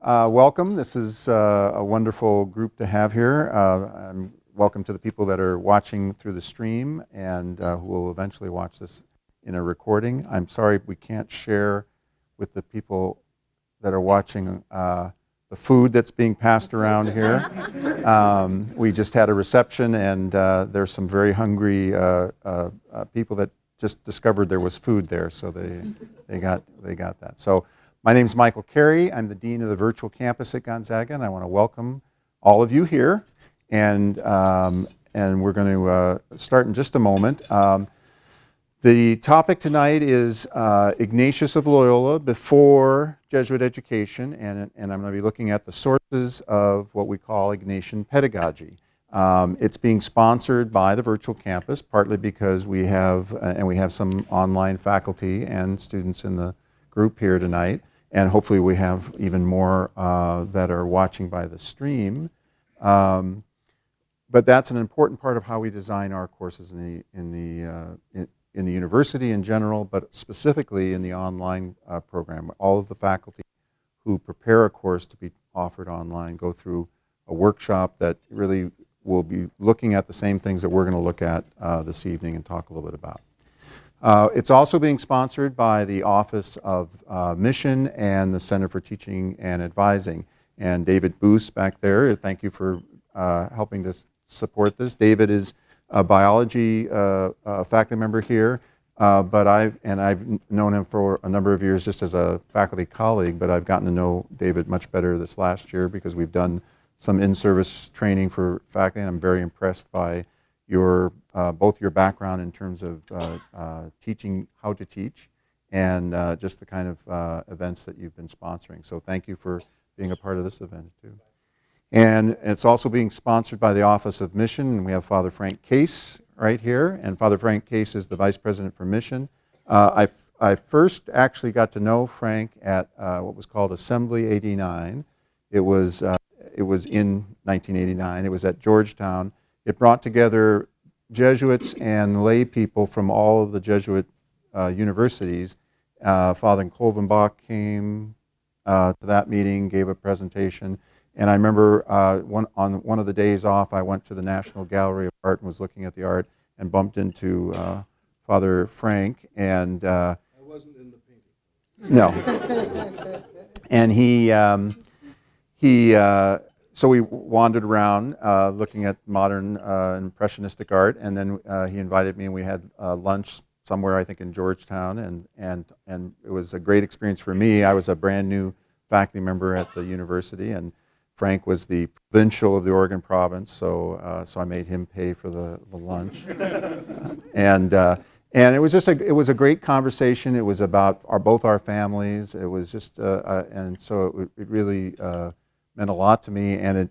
Welcome. This is a wonderful group to have here. Welcome to the people that are watching through the stream and who will eventually watch this in a recording. I'm sorry we can't share with the people that are watching the food that's being passed around here. We just had a reception and there's some very hungry people that just discovered there was food there, so they got that. So my name is Michael Carey. I'm the Dean of the Virtual Campus at Gonzaga, and I want to welcome all of you here. And we're going to start in just a moment. The topic tonight is Ignatius of Loyola before Jesuit education, and I'm going to be looking at the sources of what we call Ignatian Pedagogy. It's being sponsored by the Virtual Campus, partly because we have some online faculty and students in the group here tonight, and hopefully we have even more that are watching by the stream. But that's an important part of how we design our courses in the university in general, but specifically in the online program. All of the faculty who prepare a course to be offered online go through a workshop that really will be looking at the same things that we're going to look at this evening and talk a little bit about. It's also being sponsored by the Office of Mission and the Center for Teaching and Advising. And David Boos back there, thank you for helping to support this. David is a biology faculty member here, but I've known him for a number of years just as a faculty colleague, but I've gotten to know David much better this last year because we've done some in-service training for faculty, and I'm very impressed by your both your background in terms of teaching how to teach and just the kind of events that you've been sponsoring. So thank you for being a part of this event too. And it's also being sponsored by the Office of Mission, and we have Father Frank Case right here, and Father Frank Case is the Vice President for Mission. I first actually got to know Frank at what was called Assembly 89. It was in 1989. It was at Georgetown. It brought together Jesuits and lay people from all of the Jesuit universities. Father Kolvenbach came to that meeting, gave a presentation, and I remember on one of the days off, I went to the National Gallery of Art and was looking at the art and bumped into Father Frank, and I wasn't in the painting. No, and so we wandered around looking at modern impressionistic art, and then he invited me and we had lunch somewhere, I think in Georgetown, and it was a great experience for me. I was a brand new faculty member at the university, and Frank was the provincial of the Oregon province, so I made him pay for the lunch. And it was just it was a great conversation. It was about both our families. It was just and so it really meant a lot to me, and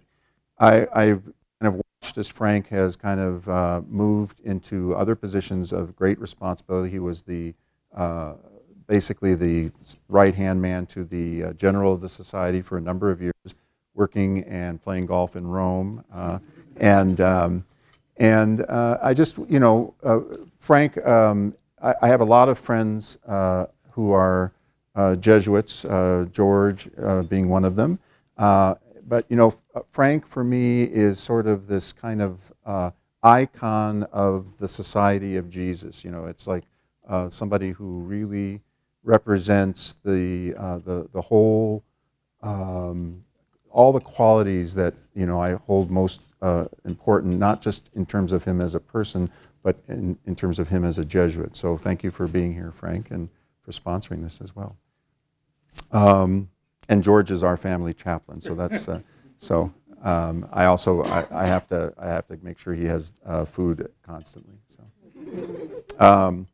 I kind of watched as Frank has kind of moved into other positions of great responsibility. He was basically the right-hand man to the general of the society for a number of years, working and playing golf in Rome, and I just, Frank, I have a lot of friends who are Jesuits, George being one of them. But Frank for me is sort of this kind of icon of the Society of Jesus. It's like somebody who really represents the whole, all the qualities that I hold most important, not just in terms of him as a person, but in terms of him as a Jesuit. So thank you for being here, Frank, and for sponsoring this as well. And George is our family chaplain, so that's I also have to make sure he has food constantly. So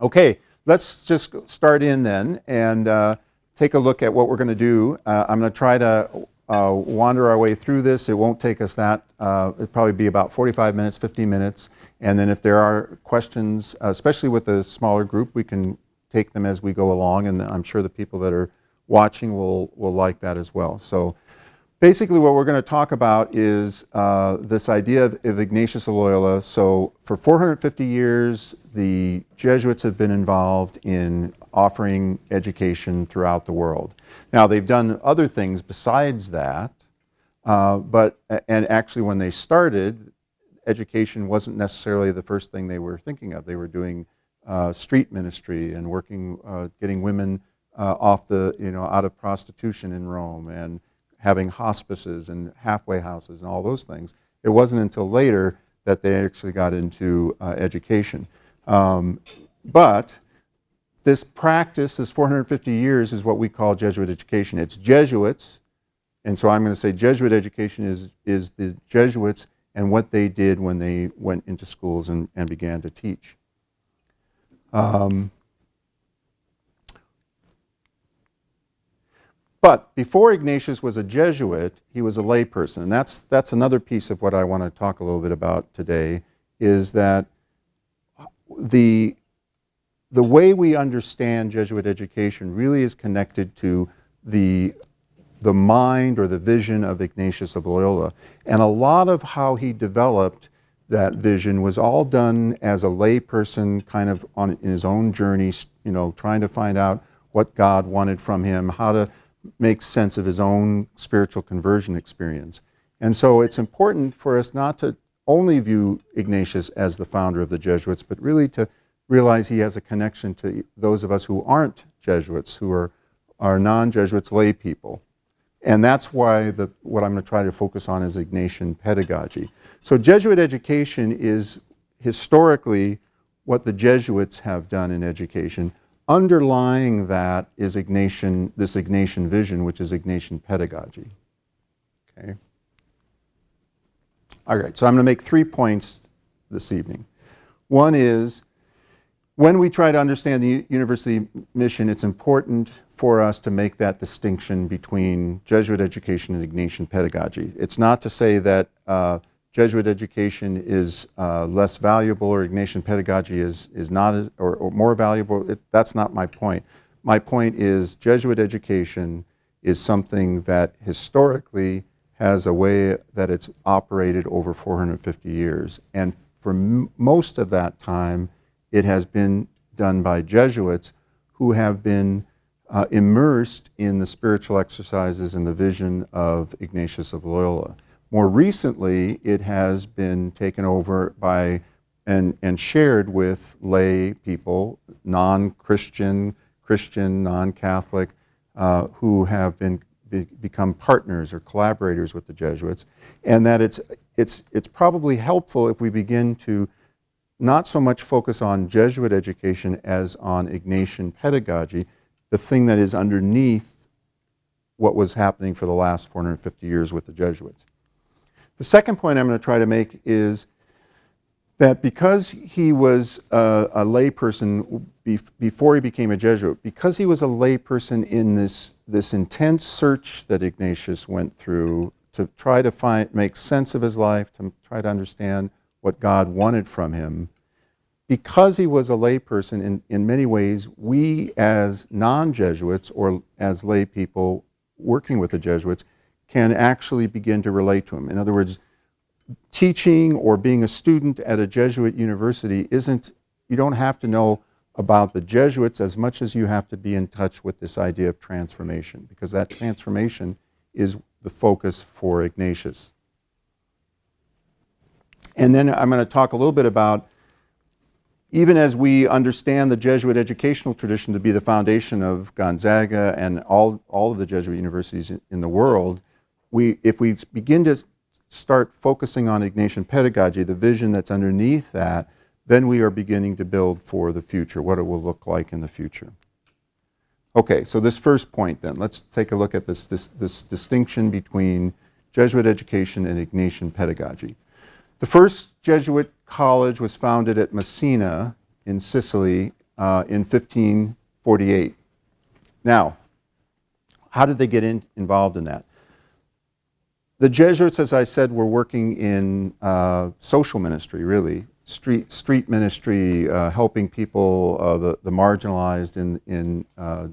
okay, let's just start in then and take a look at what we're going to do. I'm going to try to wander our way through this. It won't take us that. It'll probably be about 45 minutes, 50 minutes, and then if there are questions, especially with the smaller group, we can take them as we go along, and I'm sure the people that are watching will like that as well. So Basically, what we're going to talk about is this idea of Ignatius of Loyola. So for 450 years, the Jesuits have been involved in offering education throughout the world. Now, they've done other things besides that, and actually when they started, education wasn't necessarily the first thing they were thinking of. They were doing street ministry and working, getting women out of prostitution in Rome, and having hospices and halfway houses and all those things. It wasn't until later that they actually got into education. But this practice, this 450 years, is what we call Jesuit education. It's Jesuits, and so I'm going to say Jesuit education is the Jesuits and what they did when they went into schools and began to teach. But before Ignatius was a Jesuit, he was a layperson. And that's another piece of what I want to talk a little bit about today, is that the way we understand Jesuit education really is connected to the mind or the vision of Ignatius of Loyola. And a lot of how he developed that vision was all done as a layperson, kind of in his own journey, trying to find out what God wanted from him, how to make sense of his own spiritual conversion experience. And so it's important for us not to only view Ignatius as the founder of the Jesuits, but really to realize he has a connection to those of us who aren't Jesuits, who are non-Jesuits, lay people. And that's why what I'm going to try to focus on is Ignatian pedagogy. So Jesuit education is historically what the Jesuits have done in education. Underlying that is this Ignatian vision, which is Ignatian pedagogy. Okay. All right, so I'm going to make 3 points this evening. One is, when we try to understand the university mission, it's important for us to make that distinction between Jesuit education and Ignatian pedagogy. It's not to say that Jesuit education is less valuable or Ignatian pedagogy is not as, or more valuable. That's not my point. My point is Jesuit education is something that historically has a way that it's operated over 450 years. And for most of that time, it has been done by Jesuits who have been immersed in the spiritual exercises and the vision of Ignatius of Loyola. More recently, it has been taken over by and shared with lay people, non-Christian, Christian, non-Catholic, who have become partners or collaborators with the Jesuits, and that it's probably helpful if we begin to not so much focus on Jesuit education as on Ignatian pedagogy, the thing that is underneath what was happening for the last 450 years with the Jesuits. The second point I'm going to try to make is that because he was a layperson before he became a Jesuit, because he was a layperson in this intense search that Ignatius went through to try to make sense of his life, to try to understand what God wanted from him, because he was a layperson, in many ways, we as non-Jesuits or as lay people working with the Jesuits can actually begin to relate to him. In other words, teaching or being a student at a Jesuit university you don't have to know about the Jesuits as much as you have to be in touch with this idea of transformation, because that transformation is the focus for Ignatius. And then I'm going to talk a little bit about, even as we understand the Jesuit educational tradition to be the foundation of Gonzaga and all of the Jesuit universities in the world, if we begin to start focusing on Ignatian pedagogy, the vision that's underneath that, then we are beginning to build for the future, what it will look like in the future. Okay, so this first point then, let's take a look at this distinction between Jesuit education and Ignatian pedagogy. The first Jesuit college was founded at Messina in Sicily in 1548. Now, how did they get involved in that? The Jesuits, as I said, were working in social ministry, really, street ministry, helping people, the marginalized in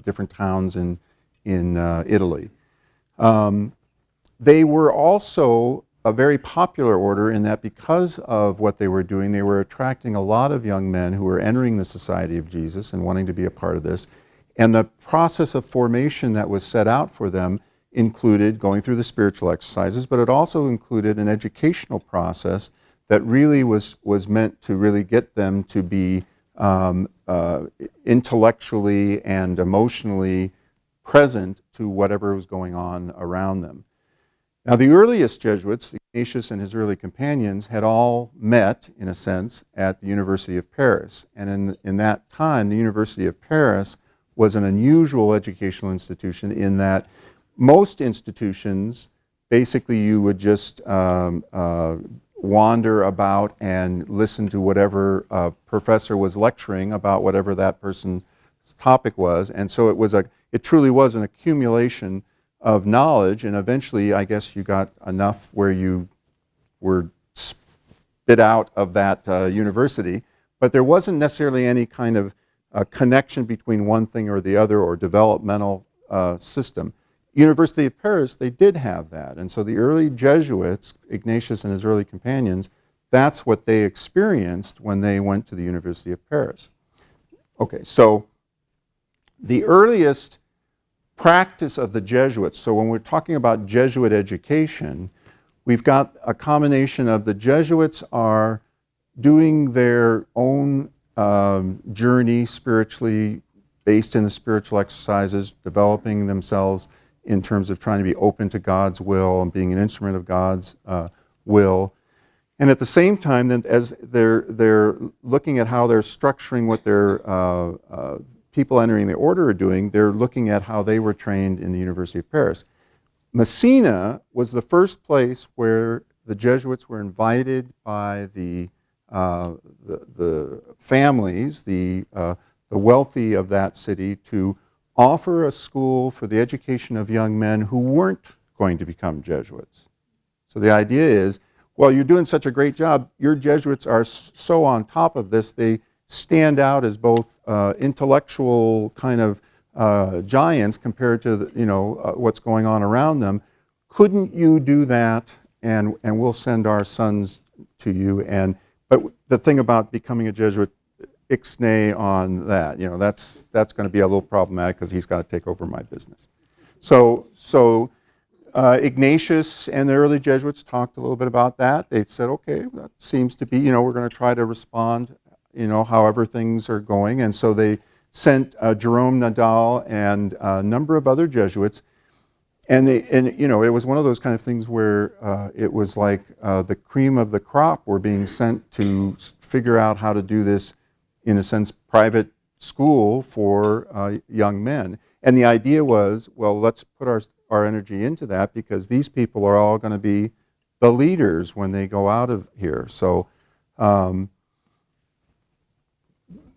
different towns in Italy. They were also a very popular order in that because of what they were doing, they were attracting a lot of young men who were entering the Society of Jesus and wanting to be a part of this. And the process of formation that was set out for them included going through the spiritual exercises, but it also included an educational process that really was meant to really get them to be intellectually and emotionally present to whatever was going on around them. Now, the earliest Jesuits, Ignatius and his early companions, had all met, in a sense, at the University of Paris. And in that time, the University of Paris was an unusual educational institution in that most institutions, basically you would just wander about and listen to whatever professor was lecturing about whatever that person's topic was. And so it truly was an accumulation of knowledge, and eventually I guess you got enough where you were spit out of that university, but there wasn't necessarily any kind of connection between one thing or the other or developmental system. University of Paris, they did have that, and so the early Jesuits, Ignatius and his early companions, that's what they experienced when they went to the University of Paris. Okay, so the earliest practice of the Jesuits, so when we're talking about Jesuit education, we've got a combination of the Jesuits are doing their own journey spiritually based in the spiritual exercises, developing themselves in terms of trying to be open to God's will and being an instrument of God's will. And at the same time, then, as they're looking at how they're structuring what their people entering the order are doing, they're looking at how they were trained in the University of Paris. Messina was the first place where the Jesuits were invited by the families, the wealthy of that city, to offer a school for the education of young men who weren't going to become Jesuits. So the idea is, well, you're doing such a great job, your Jesuits are so on top of this, they stand out as both intellectual kind of giants compared to what's going on around them. Couldn't you do that, and we'll send our sons to you? But the thing about becoming a Jesuit, ixnay on that, that's going to be a little problematic because he's got to take over my business. So Ignatius and the early Jesuits talked a little bit about that. They said, okay, that seems to be, we're going to try to respond however things are going. And so they sent Jerome Nadal and a number of other Jesuits. And it was one of those kind of things where it was like the cream of the crop were being sent to figure out how to do this, in a sense, private school for young men. And the idea was, well, let's put our energy into that because these people are all going to be the leaders when they go out of here. So,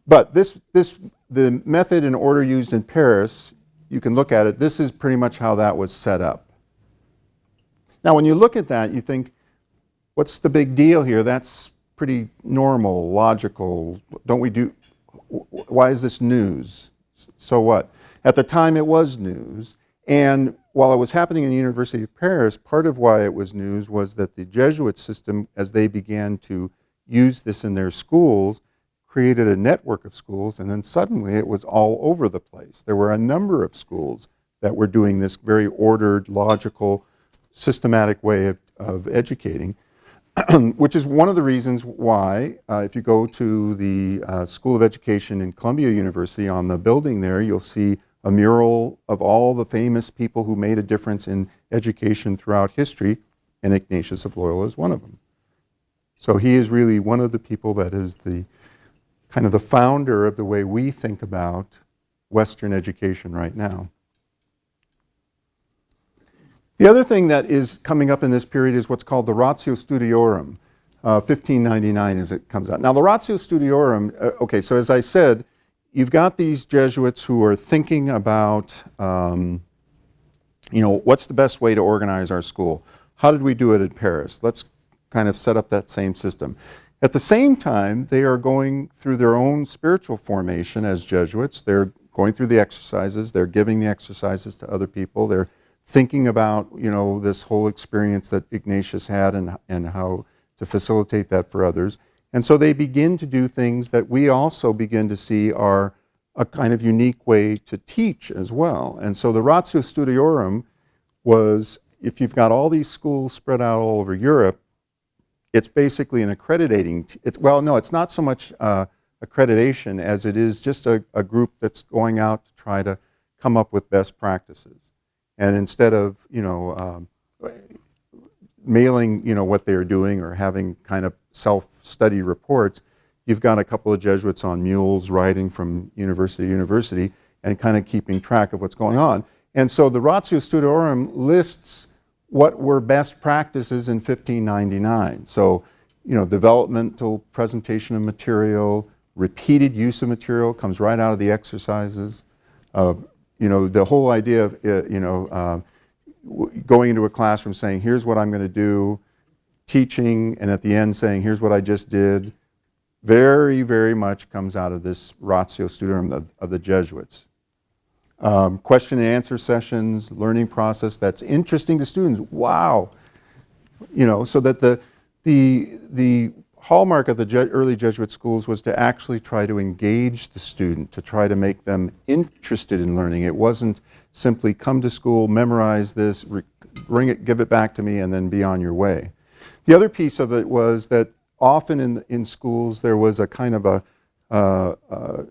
but the method and order used in Paris, you can look at it, this is pretty much how that was set up. Now when you look at that, you think, what's the big deal here? That's pretty normal, logical. Why is this news? So what? At the time it was news, and while it was happening in the University of Paris, part of why it was news was that the Jesuit system, as they began to use this in their schools, created a network of schools, and then suddenly it was all over the place. There were a number of schools that were doing this very ordered, logical, systematic way of educating, which is one of the reasons why, if you go to the School of Education in Columbia University, on the building there, you'll see a mural of all the famous people who made a difference in education throughout history, and Ignatius of Loyola is one of them. So he is really one of the people that is the kind of the founder of the way we think about Western education right now. The other thing that is coming up in this period is what's called the Ratio Studiorum, 1599 as it comes out. Now the Ratio Studiorum, okay, so as I said, you've got these Jesuits who are thinking about, what's the best way to organize our school? How did we do it in Paris? Let's kind of set up that same system. At the same time, they are going through their own spiritual formation as Jesuits. They're going through the exercises. They're giving the exercises to other people. They're thinking about, this whole experience that Ignatius had and how to facilitate that for others. And so they begin to do things that we also begin to see are a kind of unique way to teach as well. And so the Ratio Studiorum was, if you've got all these schools spread out all over Europe, it's basically an accrediting, it's not so much accreditation as it is just a group that's going out to try to come up with best practices. And instead of, mailing, what they're doing or having kind of self-study reports, you've got a couple of Jesuits on mules riding from university to university and kind of keeping track of what's going on. And so the Ratio Studiorum lists what were best practices in 1599. So, developmental presentation of material, repeated use of material comes right out of the exercises. The whole idea of, going into a classroom saying, here's what I'm going to do, teaching, and at the end saying, here's what I just did, very, very much comes out of this Ratio Studiorum of the Jesuits. Question and answer sessions, learning process that's interesting to students. Wow. So that the hallmark of the early Jesuit schools was to actually try to engage the student, to try to make them interested in learning. It wasn't simply come to school, memorize this, bring it, give it back to me, and then be on your way. The other piece of it was that often in schools there was a kind of a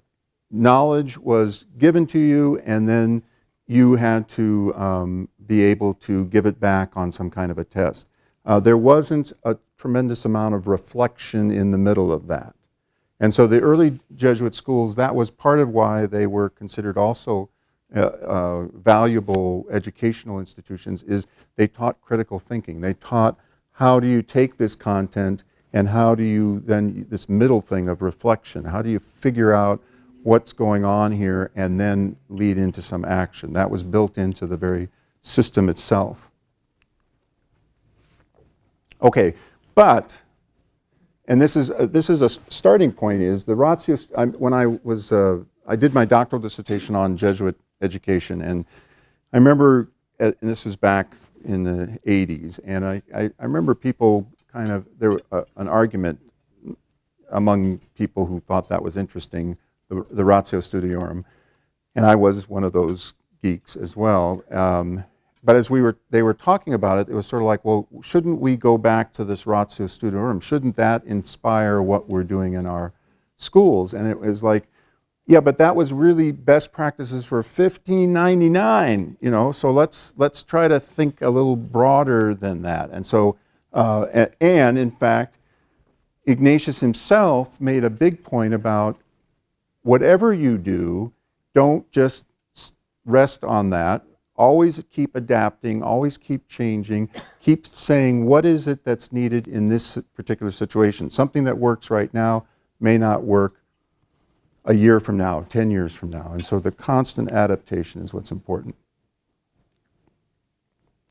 knowledge was given to you, and then you had to be able to give it back on some kind of a test. There wasn't a tremendous amount of reflection in the middle of that. And so the early Jesuit schools, that was part of why they were considered also valuable educational institutions, is they taught critical thinking. They taught how do you take this content and how do you then, this middle thing of reflection, how do you figure out what's going on here and then lead into some action. That was built into the very system itself. Okay, but, and this is a starting point, is the Ratio, when I did my doctoral dissertation on Jesuit education, and I remember, and this was back in the 80s, and I remember people kind of, there was an argument among people who thought that was interesting, the Ratio Studiorum, and I was one of those geeks as well. But as they were talking about it, it was sort of like, well, shouldn't we go back to this Ratio Studiorum? Shouldn't that inspire what we're doing in our schools? And it was like, yeah, but that was really best practices for 1599, so let's try to think a little broader than that. And so, and in fact, Ignatius himself made a big point about whatever you do, don't just rest on that. Always keep adapting, always keep changing, keep saying what is it that's needed in this particular situation. Something that works right now may not work a year from now, 10 years from now. And so the constant adaptation is what's important.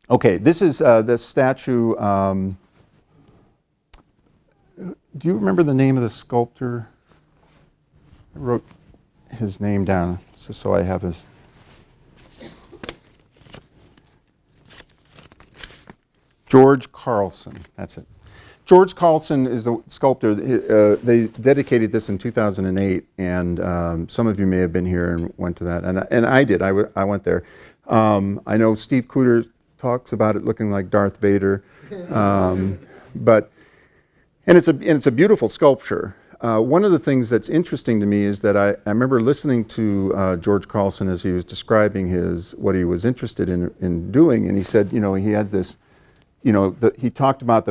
Okay, this is the statue. Do you remember the name of the sculptor? I wrote his name down just so I have his. George Carlson, that's it. George Carlson is the sculptor. They dedicated this in 2008, and some of you may have been here and went to that, and I did. I went there. I know Steve Cooter talks about it looking like Darth Vader, but it's a beautiful sculpture. One of the things that's interesting to me is that I remember listening to George Carlson as he was describing what he was interested in doing, and he said, he has this. He talked about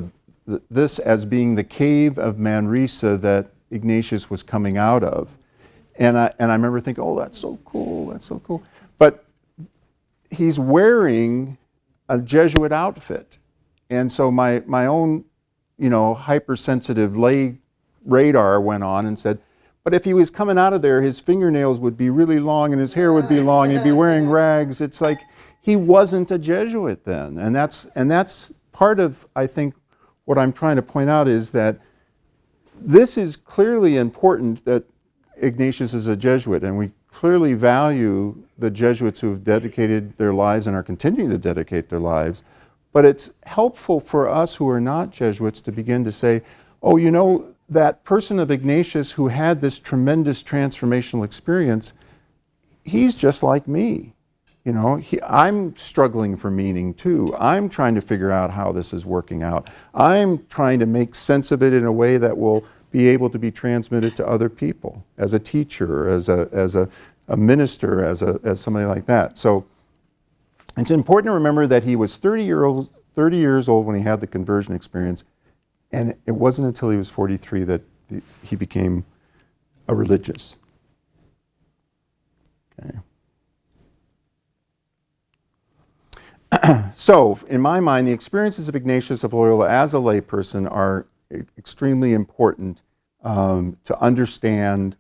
this as being the cave of Manresa that Ignatius was coming out of. And I remember thinking, oh, that's so cool, that's so cool. But he's wearing a Jesuit outfit. And so my own, hypersensitive lay radar went on and said, but if he was coming out of there, his fingernails would be really long and his hair would be long, he'd be wearing rags. It's like he wasn't a Jesuit then. And that's part of, I think, what I'm trying to point out is that this is clearly important that Ignatius is a Jesuit, and we clearly value the Jesuits who have dedicated their lives and are continuing to dedicate their lives, but it's helpful for us who are not Jesuits to begin to say, oh, you know, that person of Ignatius who had this tremendous transformational experience, he's just like me. You know, I'm struggling for meaning too. I'm trying to figure out how this is working out. I'm trying to make sense of it in a way that will be able to be transmitted to other people, as a teacher, as a minister, as somebody like that. So it's important to remember that he was 30 years old when he had the conversion experience, and it wasn't until he was 43 that he became a religious. Okay. So, in my mind, the experiences of Ignatius of Loyola as a layperson are extremely important to understand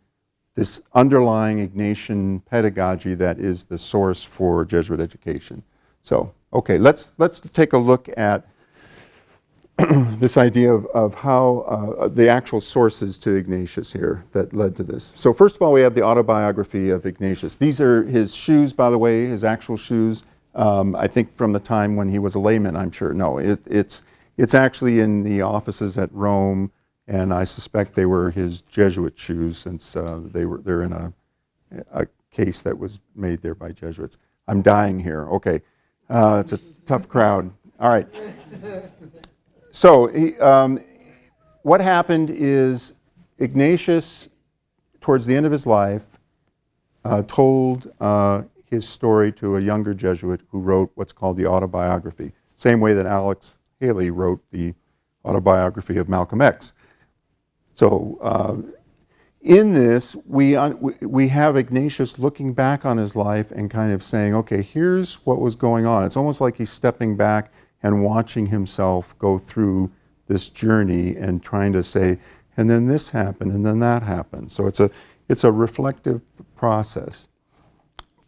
this underlying Ignatian pedagogy that is the source for Jesuit education. So, okay, let's take a look at this idea of how the actual sources to Ignatius here that led to this. So first of all, we have the Autobiography of Ignatius. These are his shoes, by the way, his actual shoes. I think from the time when he was a layman, I'm sure. No, it's actually in the offices at Rome, and I suspect they were his Jesuit shoes, since they're in a case that was made there by Jesuits. I'm dying here. Okay, it's a tough crowd. All right. So what happened is Ignatius, towards the end of his life, told his story to a younger Jesuit who wrote what's called the Autobiography, same way that Alex Haley wrote the Autobiography of Malcolm X. So in this, we have Ignatius looking back on his life and kind of saying, okay, here's what was going on. It's almost like he's stepping back and watching himself go through this journey and trying to say, and then this happened, and then that happened. So it's a reflective process.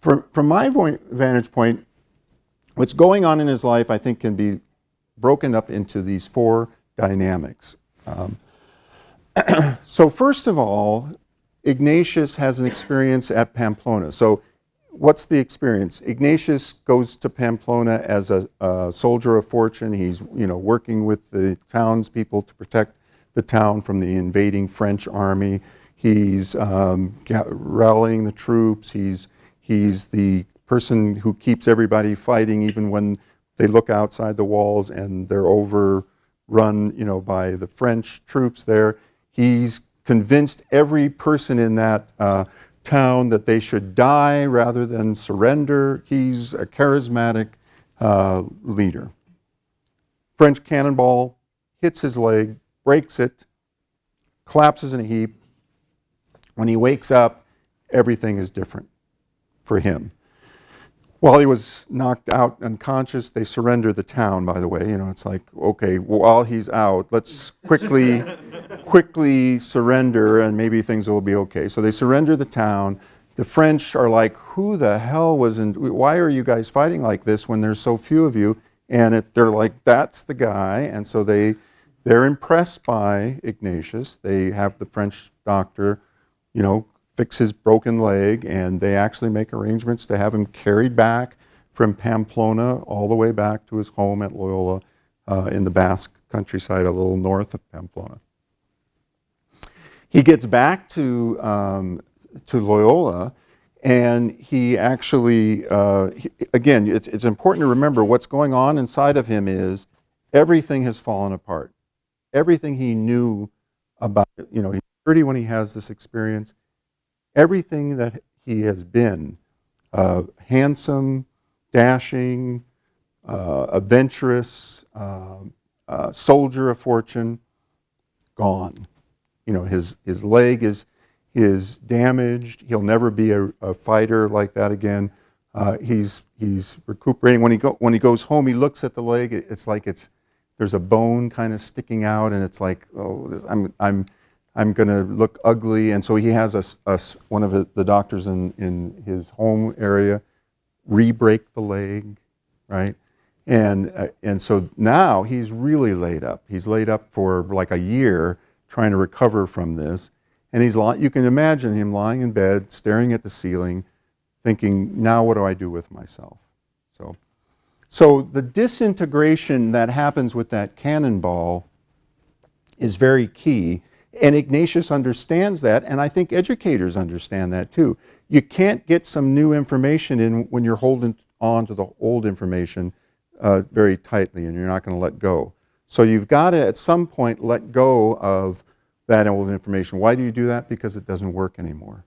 From my vantage point, what's going on in his life, I think, can be broken up into these four dynamics. So first of all, Ignatius has an experience at Pamplona. So what's the experience? Ignatius goes to Pamplona as a soldier of fortune. He's working with the townspeople to protect the town from the invading French army. He's rallying the troops. He's the person who keeps everybody fighting even when they look outside the walls and they're overrun, by the French troops there. He's convinced every person in that town that they should die rather than surrender. He's a charismatic leader. French cannonball hits his leg, breaks it, collapses in a heap. When he wakes up, everything is different for him. While he was knocked out unconscious, they surrender the town, by the way. It's like, okay, while he's out, let's quickly surrender and maybe things will be okay. So they surrender the town. The French are like, who the hell why are you guys fighting like this when there's so few of you? And they're like, that's the guy. And so they're impressed by Ignatius. They have the French doctor, fix his broken leg, and they actually make arrangements to have him carried back from Pamplona all the way back to his home at Loyola in the Basque countryside, a little north of Pamplona. He gets back to Loyola, and he actually, again, it's important to remember what's going on inside of him is everything has fallen apart. Everything he knew about, he's 30 when he has this experience. Everything that he has been, handsome, dashing, adventurous, soldier of fortune, gone. His leg is damaged. He'll never be a fighter like that again. He's recuperating. When he goes home, he looks at the leg. It's like there's a bone kind of sticking out, and it's like, oh, I'm going to look ugly. And so he has one of the doctors in his home area re-break the leg, right? And so now he's really laid up. He's laid up for like a year trying to recover from this. And you can imagine him lying in bed, staring at the ceiling, thinking, now what do I do with myself? So the disintegration that happens with that cannonball is very key. And Ignatius understands that, and I think educators understand that too. You can't get some new information in when you're holding on to the old information very tightly and you're not going to let go. So you've got to, at some point, let go of that old information. Why do you do that? Because it doesn't work anymore.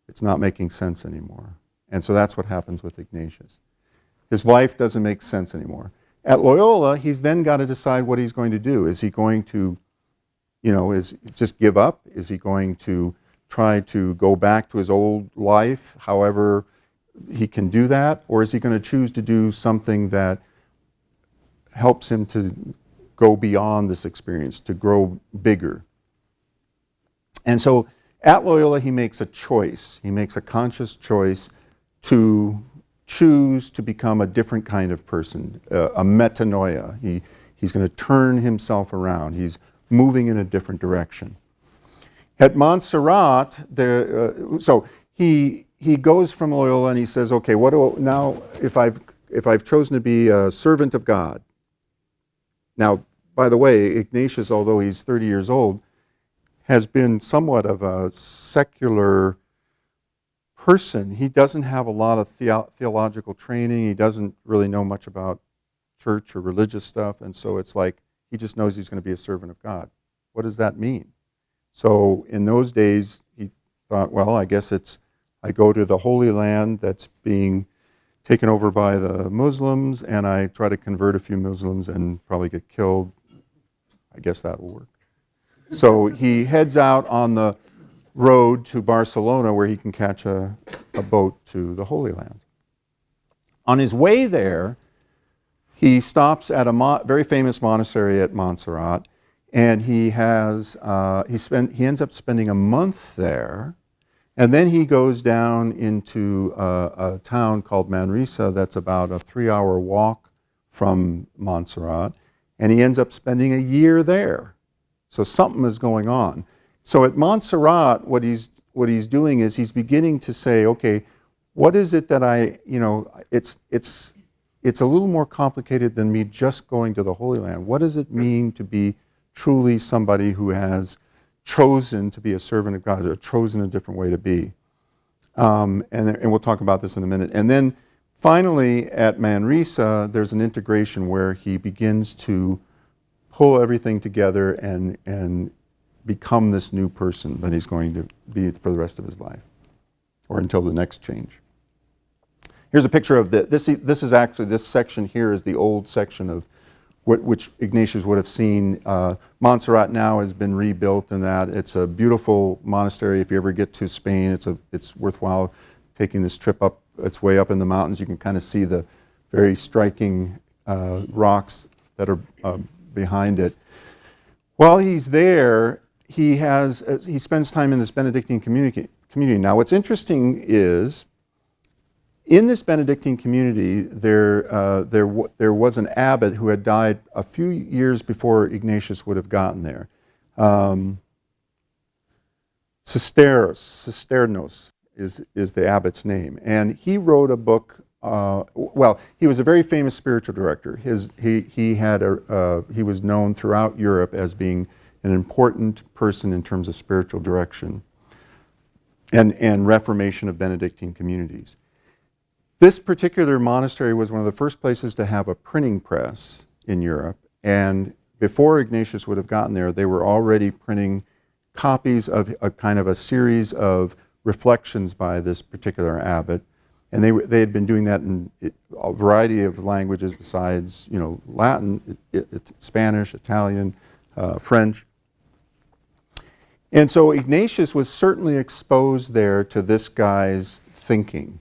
It's not making sense anymore. And so that's what happens with Ignatius. His life doesn't make sense anymore. At Loyola, he's then got to decide what he's going to do. Is he going to, just give up? Is he going to try to go back to his old life, however he can do that? Or is he going to choose to do something that helps him to go beyond this experience, to grow bigger? And so at Loyola, he makes a choice. He makes a conscious choice to choose to become a different kind of person, a metanoia. He's going to turn himself around. He's moving in a different direction. At Montserrat, so he goes from Loyola and he says, okay, now if I've chosen to be a servant of God. Now, by the way, Ignatius, although he's 30 years old, has been somewhat of a secular person. He doesn't have a lot of theological training. He doesn't really know much about church or religious stuff, and so it's like he just knows he's going to be a servant of God. What does that mean? So in those days, he thought, well, I guess I go to the Holy Land that's being taken over by the Muslims, and I try to convert a few Muslims and probably get killed. I guess that will work. So he heads out on the road to Barcelona where he can catch a boat to the Holy Land. On his way there, he stops at a very famous monastery at Montserrat, and he ends up spending a month there, and then he goes down into a town called Manresa that's about a 3-hour walk from Montserrat, and he ends up spending a year there. So something is going on. So at Montserrat, what he's doing is he's beginning to say, okay, what is it that it's a little more complicated than me just going to the Holy Land. What does it mean to be truly somebody who has chosen to be a servant of God, or chosen a different way to be? And we'll talk about this in a minute. And then finally at Manresa, there's an integration where he begins to pull everything together and become this new person that he's going to be for the rest of his life, or until the next change. Here's a picture of this is actually, this section here is the old section of which Ignatius would have seen. Montserrat now has been rebuilt, and that it's a beautiful monastery. If you ever get to Spain, it's worthwhile taking this trip up. It's way up in the mountains. You can kind of see the very striking rocks that are behind it. While he's there, he spends time in this Benedictine community. Now, what's interesting is, in this Benedictine community, there was an abbot who had died a few years before Ignatius would have gotten there. Cisternos is the abbot's name, and he wrote a book. He was a very famous spiritual director. He was known throughout Europe as being an important person in terms of spiritual direction and reformation of Benedictine communities. This particular monastery was one of the first places to have a printing press in Europe, and before Ignatius would have gotten there, they were already printing copies of a kind of a series of reflections by this particular abbot, and they had been doing that in a variety of languages besides, Latin, Spanish, Italian, French. And so Ignatius was certainly exposed there to this guy's thinking.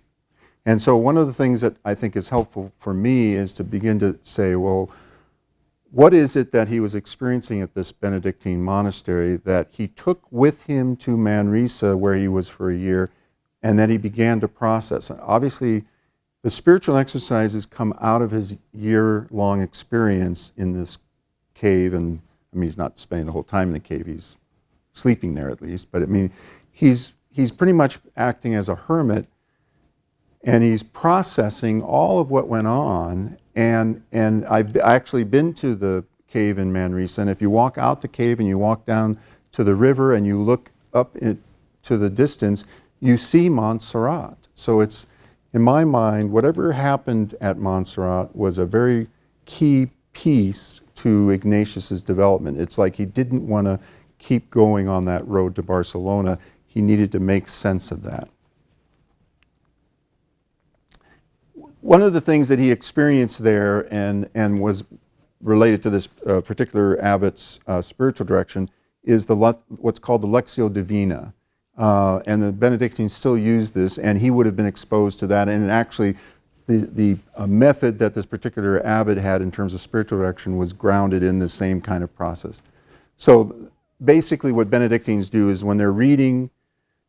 And so one of the things that I think is helpful for me is to begin to say, well, what is it that he was experiencing at this Benedictine monastery that he took with him to Manresa, where he was for a year, and that he began to process? Obviously, the spiritual exercises come out of his year-long experience in this cave, and I mean, he's not spending the whole time in the cave, he's sleeping there at least, but I mean, he's pretty much acting as a hermit, and he's processing all of what went on. And I've actually been to the cave in Manresa, and if you walk out the cave and you walk down to the river and you look up to the distance, you see Montserrat. So it's, in my mind, whatever happened at Montserrat was a very key piece to Ignatius's development. It's like he didn't want to keep going on that road to Barcelona. He needed to make sense of that. One of the things that he experienced there and was related to this particular abbot's spiritual direction is what's called the Lectio Divina. And the Benedictines still use this, and he would have been exposed to that. And actually, the method that this particular abbot had in terms of spiritual direction was grounded in the same kind of process. So basically what Benedictines do is when they're reading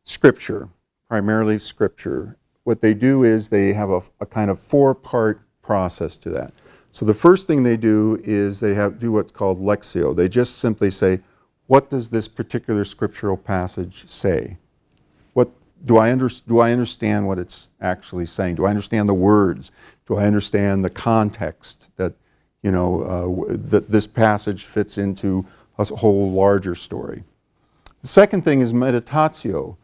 Scripture, primarily Scripture, what they do is they have a kind of four-part process to that. So the first thing they do is they do what's called Lectio. They just simply say, what does this particular scriptural passage say? What do I understand what it's actually saying? Do I understand the words? Do I understand the context that that this passage fits into a whole larger story? The second thing is meditatio,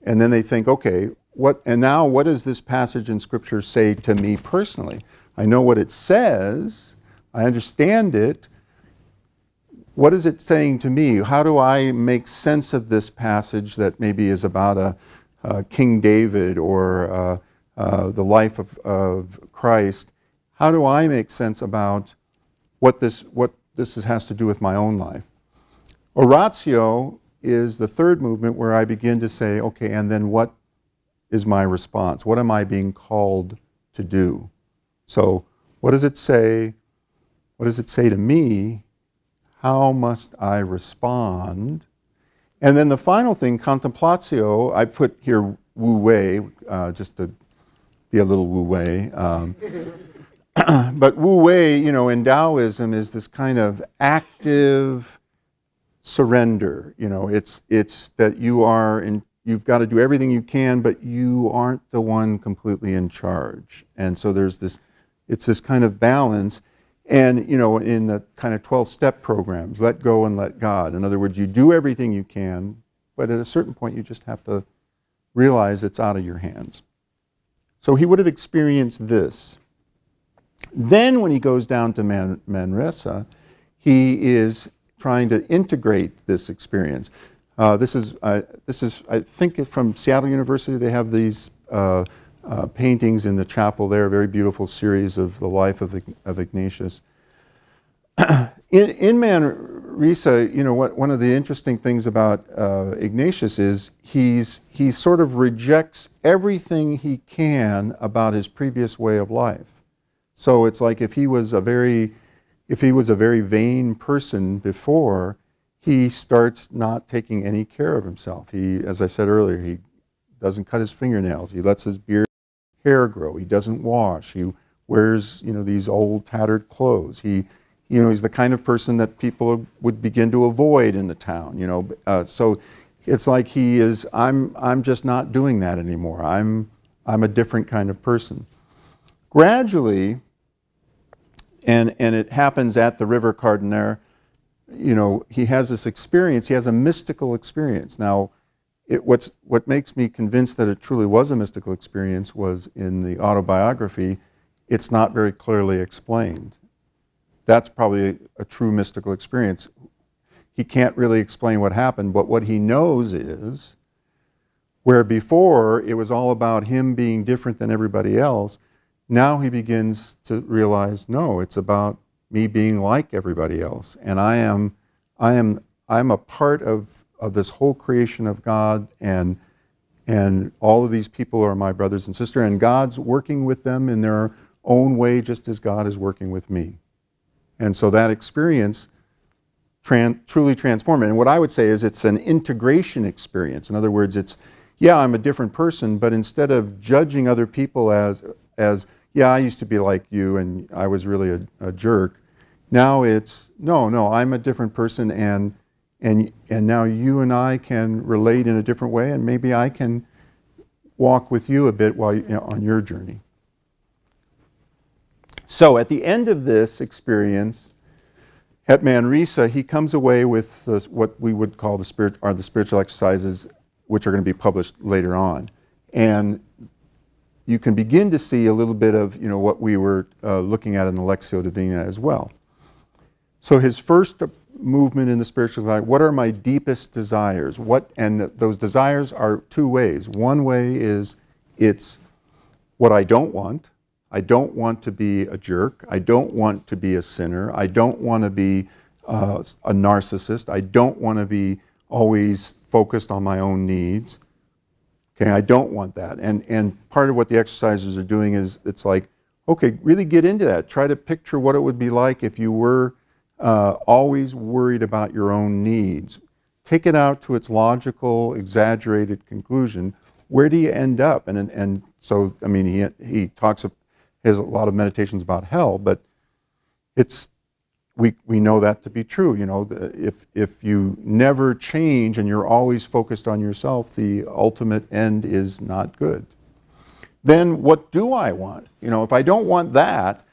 and then they think, okay, what does this passage in Scripture say to me personally? I know what it says. I understand it. What is it saying to me? How do I make sense of this passage that maybe is about King David or the life of Christ? How do I make sense about what this has to do with my own life? Oratio is the third movement where I begin to say, okay, and then what is my response? What am I being called to do? So what does it say? What does it say to me? How must I respond? And then the final thing, contemplatio, I put here wu wei, just to be a little wu wei. But wu wei, in Taoism is this kind of active surrender. It's that you've got to do everything you can, but you aren't the one completely in charge. And so it's this kind of balance. And, in the kind of 12-step programs, let go and let God. In other words, you do everything you can, but at a certain point you just have to realize it's out of your hands. So he would have experienced this. Then when he goes down to Manresa, he is trying to integrate this experience. This is I think from Seattle University. They have these paintings in the chapel there, a very beautiful series of the life of Ignatius. In Manresa, one of the interesting things about Ignatius is he sort of rejects everything he can about his previous way of life. So it's like if he was a very vain person before, he starts not taking any care of himself. He, as I said earlier, he doesn't cut his fingernails. He lets his hair grow. He doesn't wash. He wears, these old tattered clothes. He's the kind of person that people would begin to avoid in the town. So it's like he is. I'm just not doing that anymore. I'm a different kind of person. Gradually, and it happens at the River Cardinal. He has this experience. He has a mystical experience. Now, what makes me convinced that it truly was a mystical experience was in the autobiography. It's not very clearly explained. That's probably a true mystical experience. He can't really explain what happened, but what he knows is where before it was all about him being different than everybody else, now he begins to realize, no, it's about me being like everybody else. And I'm a part of this whole creation of God, and all of these people are my brothers and sisters, and God's working with them in their own way just as God is working with me. And so that experience truly transformed it. And what I would say is it's an integration experience. In other words, I'm a different person, but instead of judging other people as I used to be like you and I was really a jerk, now it's, no, I'm a different person, and and now you and I can relate in a different way, and maybe I can walk with you a bit while on your journey. So at the end of this experience, at Manresa, he comes away with what we would call the spiritual exercises, which are going to be published later on. And you can begin to see a little bit of what we were looking at in the Lectio Divina as well. So his first movement in the spiritual life, what are my deepest desires? And those desires are two ways. One way is it's what I don't want. I don't want to be a jerk. I don't want to be a sinner. I don't want to be a narcissist. I don't want to be always focused on my own needs. Okay, I don't want that. And part of what the exercises are doing is it's like, okay, really get into that. Try to picture what it would be like if you were always worried about your own needs. Take it out to its logical, exaggerated conclusion. Where do you end up? And so, I mean, he has a lot of meditations about hell, but we know that to be true. If you never change and you're always focused on yourself, the ultimate end is not good. Then what do I want? If I don't want that,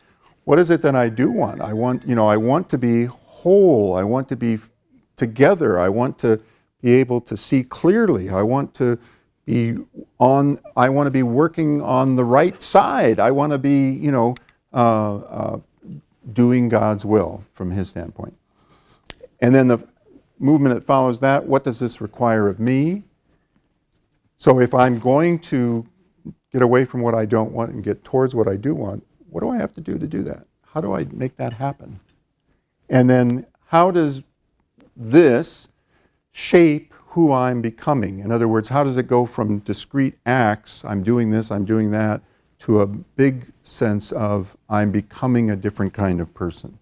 what is it that I do want? I want to be whole. I want to be together. I want to be able to see clearly. I want to be working on the right side. I want to be, doing God's will from his standpoint. And then the movement that follows that, what does this require of me? So if I'm going to get away from what I don't want and get towards what I do want, what do I have to do that? How do I make that happen? And then how does this shape who I'm becoming? In other words, how does it go from discrete acts, I'm doing this, I'm doing that, to a big sense of I'm becoming a different kind of person?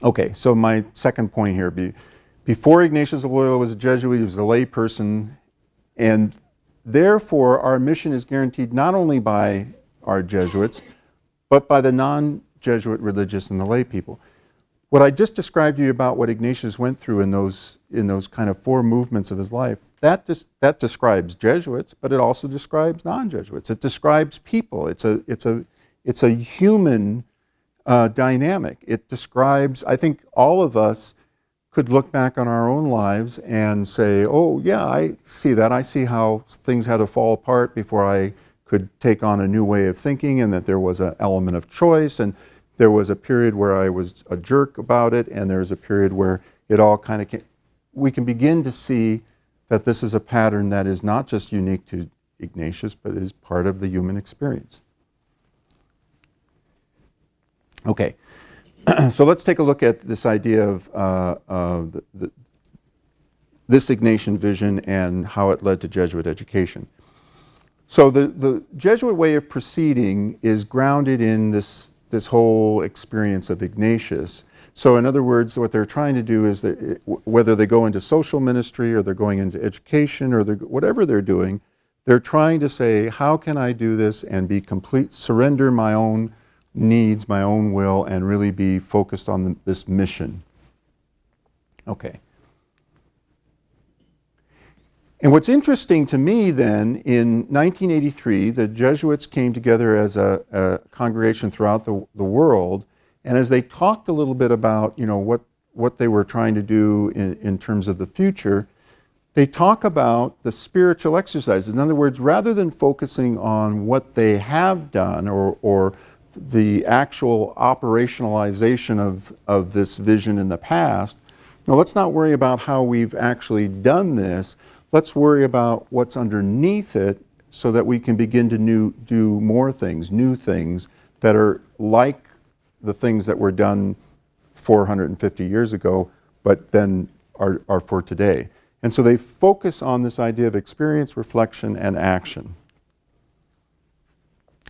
Okay, so my second point here, before Ignatius of Loyola was a Jesuit, he was a lay person, and therefore our mission is guaranteed not only by our Jesuits, but by the non-Jesuit religious and the lay people. What I just described to you about what Ignatius went through in those kind of four movements of his life, that describes Jesuits, but it also describes non-Jesuits. It describes people. It's a human dynamic. It describes, I think all of us could look back on our own lives and say, oh yeah, I see that. I see how things had to fall apart before I could take on a new way of thinking, and that there was an element of choice, and there was a period where I was a jerk about it, and there's a period where it all kind of came. We can begin to see that this is a pattern that is not just unique to Ignatius, but is part of the human experience. Okay, so let's take a look at this idea of this Ignatian vision and how it led to Jesuit education. So the Jesuit way of proceeding is grounded in this whole experience of Ignatius. So in other words, what they're trying to do is that whether they go into social ministry or they're going into education or whatever they're doing, they're trying to say, how can I do this and be surrender my own needs, my own will, and really be focused on this mission. Okay. And what's interesting to me then, in 1983, the Jesuits came together as a congregation throughout the world, and as they talked a little bit about, what they were trying to do in terms of the future, they talk about the spiritual exercises. In other words, rather than focusing on what they have done or the actual operationalization of this vision in the past, let's not worry about how we've actually done this. Let's worry about what's underneath it so that we can begin to do more things, new things that are like the things that were done 450 years ago, but then are for today. And so they focus on this idea of experience, reflection, and action.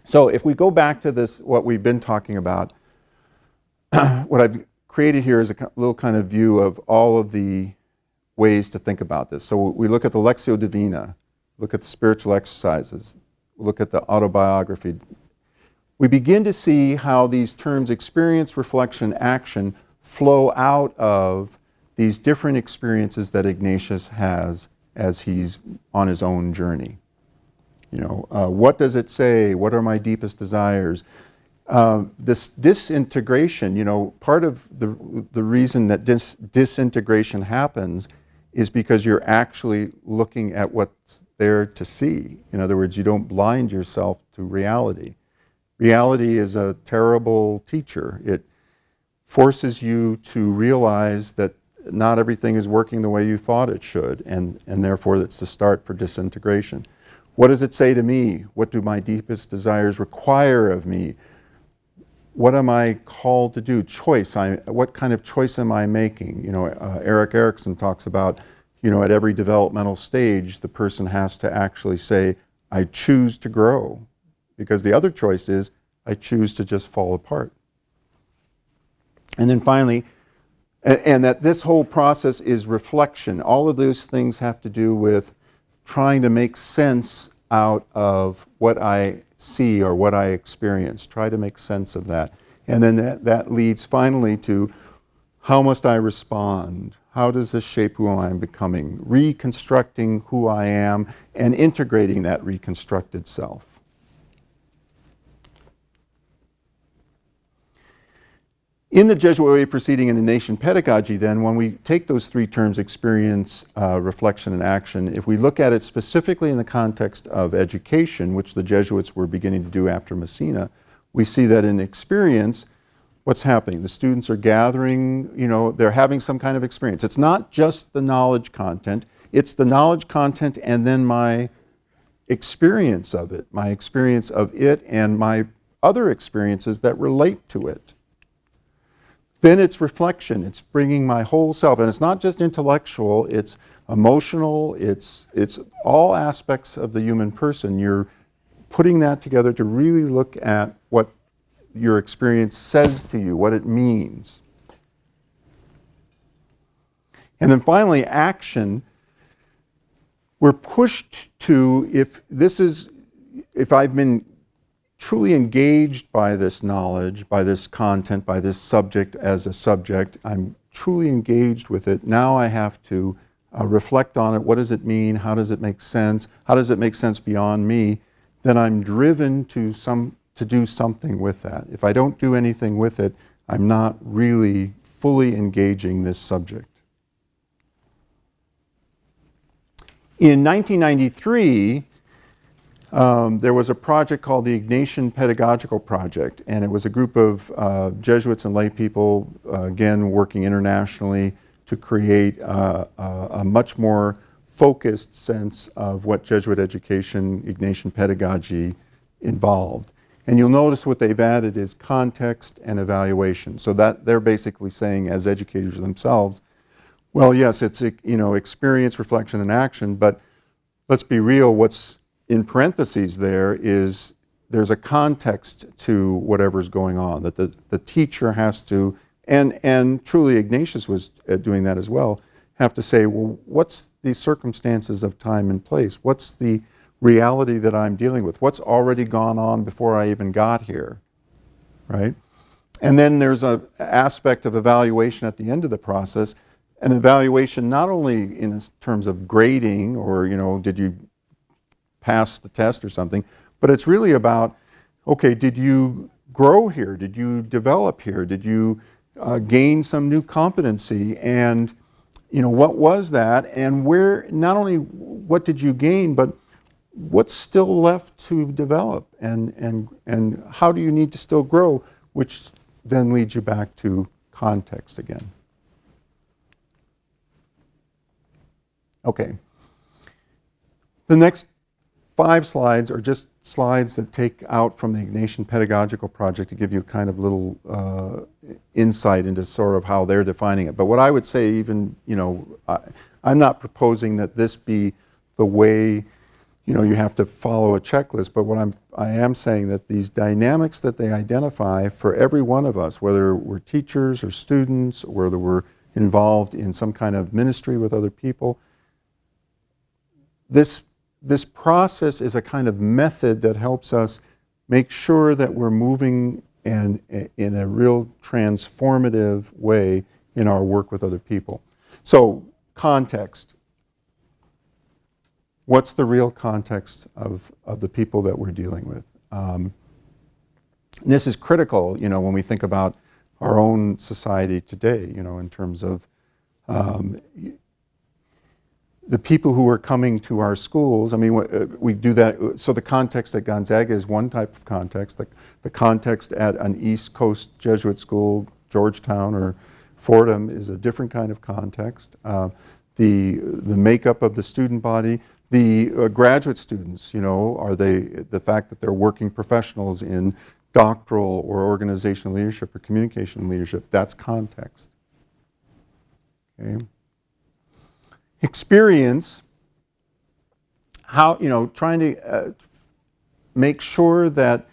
So if we go back to this, what we've been talking about, what I've created here is a little kind of view of all of the ways to think about this. So we look at the Lectio Divina, look at the spiritual exercises, look at the autobiography. We begin to see how these terms experience, reflection, action flow out of these different experiences that Ignatius has as he's on his own journey. What does it say? What are my deepest desires? This disintegration, part of the reason that disintegration happens is because you're actually looking at what's there to see. In other words, you don't blind yourself to reality. Reality is a terrible teacher. It forces you to realize that not everything is working the way you thought it should, and therefore that's the start for disintegration. What does it say to me? What do my deepest desires require of me? What am I called to do? Choice. What kind of choice am I making? Erik Erikson talks about, at every developmental stage, the person has to actually say, I choose to grow. Because the other choice is, I choose to just fall apart. And then finally, and that this whole process is reflection. All of those things have to do with trying to make sense out of what I see or what I experience. Try to make sense of that. And then that leads finally to, how must I respond? How does this shape who I am becoming? Reconstructing who I am and integrating that reconstructed self. In the Jesuit way of proceeding in Ignatian pedagogy, then, when we take those three terms, experience, reflection, and action, if we look at it specifically in the context of education, which the Jesuits were beginning to do after Messina, we see that in experience, what's happening? The students are gathering, they're having some kind of experience. It's not just the knowledge content, it's the knowledge content and then my experience of it and my other experiences that relate to it. Then it's reflection. It's bringing my whole self. And it's not just intellectual, it's emotional, it's all aspects of the human person. You're putting that together to really look at what your experience says to you, what it means. And then finally, action. We're pushed to, if I've been truly engaged by this knowledge, by this content, by this subject as a subject, I'm truly engaged with it. Now I have to reflect on it. What does it mean? How does it make sense? How does it make sense beyond me? Then I'm driven to do something with that. If I don't do anything with it, I'm not really fully engaging this subject. In 1993, there was a project called the Ignatian Pedagogical Project, and it was a group of Jesuits and lay people, again, working internationally to create a much more focused sense of what Jesuit education, Ignatian pedagogy involved. And you'll notice what they've added is context and evaluation. So that they're basically saying, as educators themselves, well, yes, it's experience, reflection, and action, but let's be real, what's in parentheses there's a context to whatever's going on, that the teacher has to, and truly Ignatius was doing that as well, have to say, well, what's the circumstances of time and place? What's the reality that I'm dealing with? What's already gone on before I even got here, right? And then there's an aspect of evaluation at the end of the process, an evaluation not only in terms of grading or, did you pass the test or something, but it's really about, okay, did you grow here? Did you develop here? Did you gain some new competency? And, what was that? And where, not only what did you gain, but what's still left to develop? And how do you need to still grow? Which then leads you back to context again. Okay. The next 5 slides are just slides that take out from the Ignatian Pedagogical Project to give you a kind of little insight into sort of how they're defining it. But what I would say, even, I'm not proposing that this be the way, you have to follow a checklist, but what I am saying that these dynamics that they identify for every one of us, whether we're teachers or students, or whether we're involved in some kind of ministry with other people, this process is a kind of method that helps us make sure that we're moving and in a real transformative way in our work with other people. So, context. What's the real context of the people that we're dealing with? And this is critical, when we think about our own society today, in terms of the people who are coming to our schools. I mean, we do that. So the context at Gonzaga is one type of context. The context at an East Coast Jesuit school, Georgetown or Fordham, is a different kind of context. The makeup of the student body, the graduate students, are they the fact that they're working professionals in doctoral or organizational leadership or communication leadership? That's context. Okay. Experience, how, trying to make sure that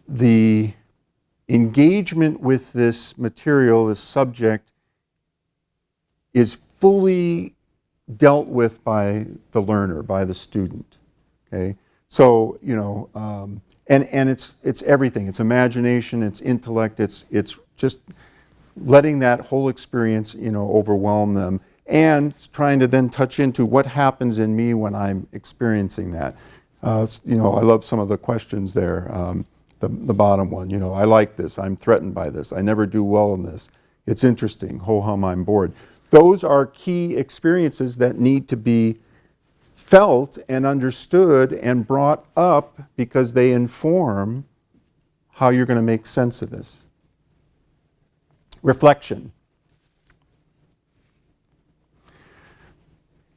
the engagement with this material, this subject, is fully dealt with by the learner, by the student. Okay, so and it's everything. It's imagination, it's intellect, it's just letting that whole experience overwhelm them, and trying to then touch into what happens in me when I'm experiencing that. I love some of the questions there. The bottom one, I like this, I'm threatened by this, I never do well in this, it's interesting, ho-hum, I'm bored. Those are key experiences that need to be felt and understood and brought up because they inform how you're going to make sense of this. Reflection.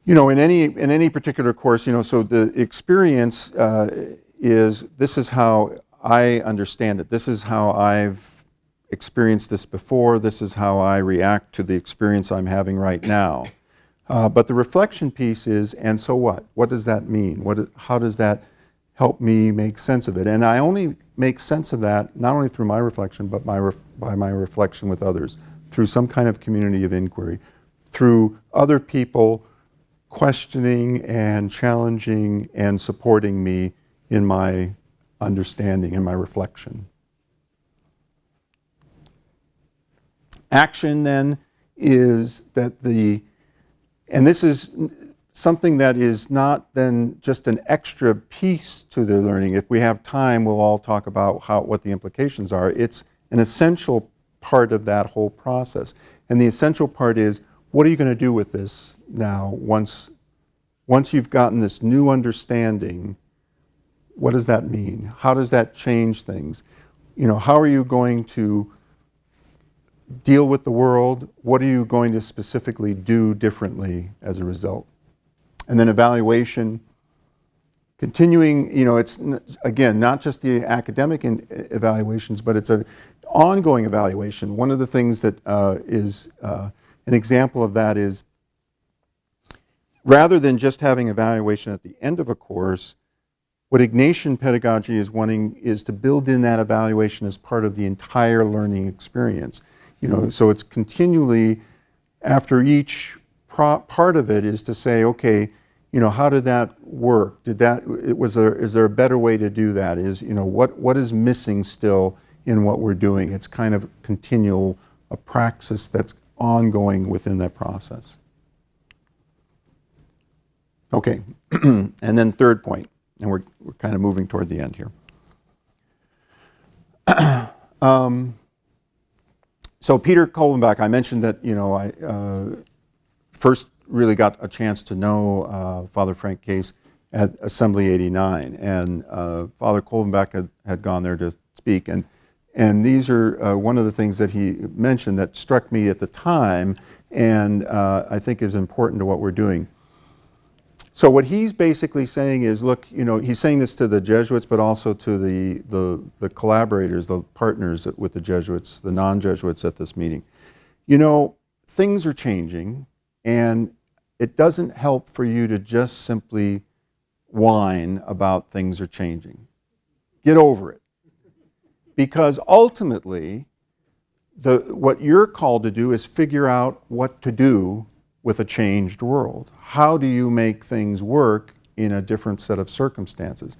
In any particular course, so the experience this is how I understand it. This is how I've experienced this before. This is how I react to the experience I'm having right now. But the reflection piece is, and so what? What does that mean? How does that help me make sense of it? And I only make sense of that not only through my reflection, but by my reflection with others, through some kind of community of inquiry, through other people questioning and challenging and supporting me in my understanding and my reflection. Action then is that and this is something that is not then just an extra piece to the learning. If we have time, we'll all talk about what the implications are. It's an essential part of that whole process. And the essential part is, what are you going to do with this now once you've gotten this new understanding? What does that mean? How does that change things? How are you going to deal with the world? What are you going to specifically do differently as a result? And then evaluation, continuing, it's, again, not just the academic evaluations, but it's an ongoing evaluation. One of the things that is an example of that is, rather than just having evaluation at the end of a course, what Ignatian Pedagogy is wanting is to build in that evaluation as part of the entire learning experience. So it's continually, after each part of it, is to say, okay, how did that work? Is there a better way to do that? What is missing still in what we're doing? It's kind of continual, a praxis that's ongoing within that process. Okay, and then third point, and we're kind of moving toward the end here. So Peter Kolbenbach, I mentioned that I first really got a chance to know Father Frank Case at Assembly 89, and Father Kolbenbach had gone there to speak, and these are one of the things that he mentioned that struck me at the time, and I think is important to what we're doing. So what he's basically saying is, look, he's saying this to the Jesuits, but also to the collaborators, the partners with the Jesuits, the non-Jesuits at this meeting. Things are changing, and it doesn't help for you to just simply whine about things are changing. Get over it. Because ultimately, what you're called to do is figure out what to do with a changed world. How do you make things work in a different set of circumstances?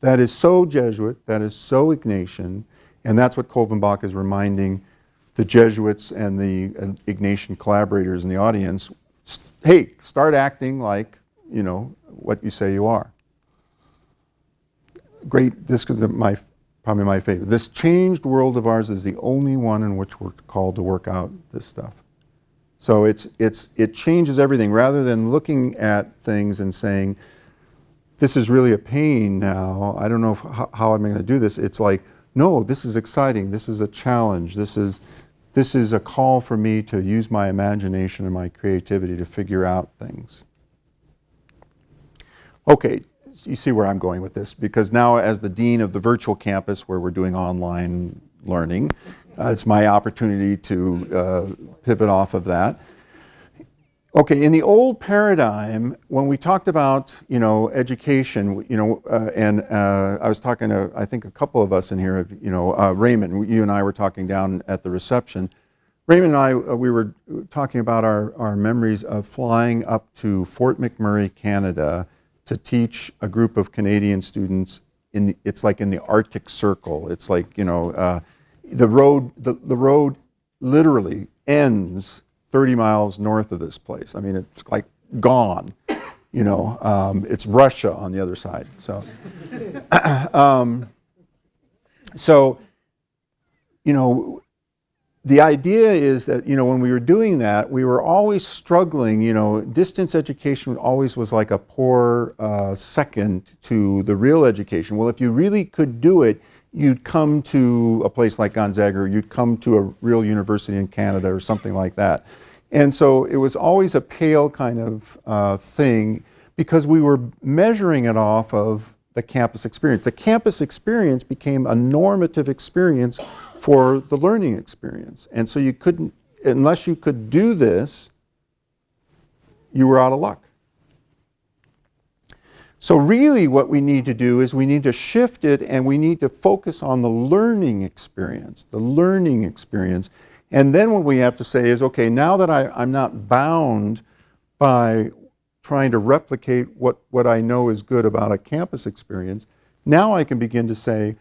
that is so Jesuit, that is so Ignatian, and that's what Kolvenbach is reminding the Jesuits and the Ignatian collaborators in the audience. Hey, start acting like, you know, what you say you are. Great, this is probably my favorite. This changed world of ours is the only one in which we're called to work out this stuff. So it changes everything. Rather than looking at things and saying, this is really a pain now, I don't know how I'm going to do this. It's like, no, this is exciting. This is a challenge. This is a call for me to use my imagination and my creativity to figure out things. Okay, you see where I'm going with this, because now as the dean of the virtual campus where we're doing online learning, it's my opportunity to pivot off of that. Okay, in the old paradigm, when we talked about, you know, education, you know, I was talking to, I think, a couple of us in here, you know, Raymond, you and I were talking down at the reception. Raymond and I, we were talking about our memories of flying up to Fort McMurray, Canada, to teach a group of Canadian students. It's like in the Arctic Circle. It's like, you know, the road literally ends 30 miles north of this place. I mean, it's like gone, you know. It's Russia on the other side. So, so, you know, the idea is that, you know, when we were doing that, we were always struggling. You know, distance education always was like a poor second to the real education. Well, if you really could do it, you'd come to a place like Gonzaga, or you'd come to a real university in Canada or something like that. And so it was always a pale kind of thing, because we were measuring it off of the campus experience. The campus experience became a normative experience for the learning experience. And so you couldn't, unless you could do this, you were out of luck. So really what we need to do is we need to shift it, and we need to focus on the learning experience, And then what we have to say is, okay, now that I'm not bound by trying to replicate what I know is good about a campus experience, now I can begin to say,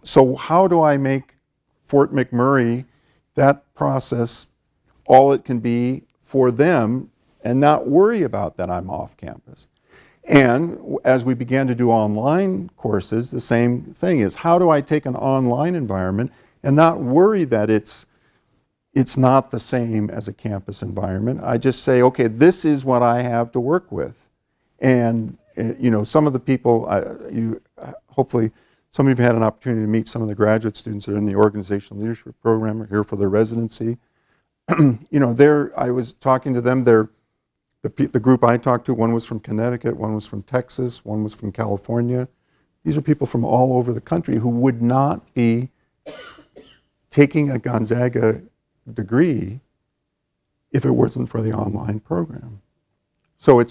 so how do I make Fort McMurray, that process, all it can be for them, and not worry about that I'm off campus? And as we began to do online courses, the same thing is, how do I take an online environment and not worry that it's not the same as a campus environment? I just say, okay, this is what I have to work with. And you know, some of the people, hopefully some of you had an opportunity to meet some of the graduate students that are in the organizational leadership program, or here for their residency. You know, I was talking to them, the group I talked to, one was from Connecticut, one was from Texas, one was from California. These are people from all over the country who would not be taking a Gonzaga degree if it wasn't for the online program. So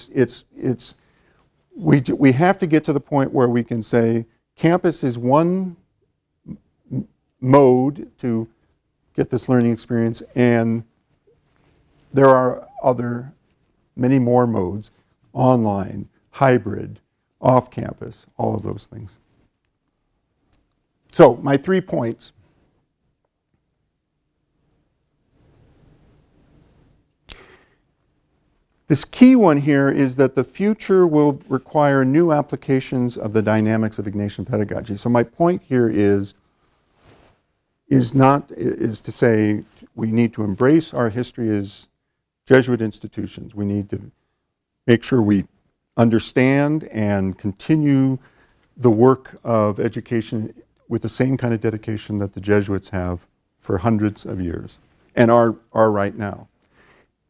we have to get to the point where we can say campus is one mode to get this learning experience, and there are many more modes: online, hybrid, off campus, all of those things. So my 3 points. This key one here is that the future will require new applications of the dynamics of Ignatian pedagogy. So my point here is to say we need to embrace our history as Jesuit institutions. We need to make sure we understand and continue the work of education with the same kind of dedication that the Jesuits have for hundreds of years and are right now.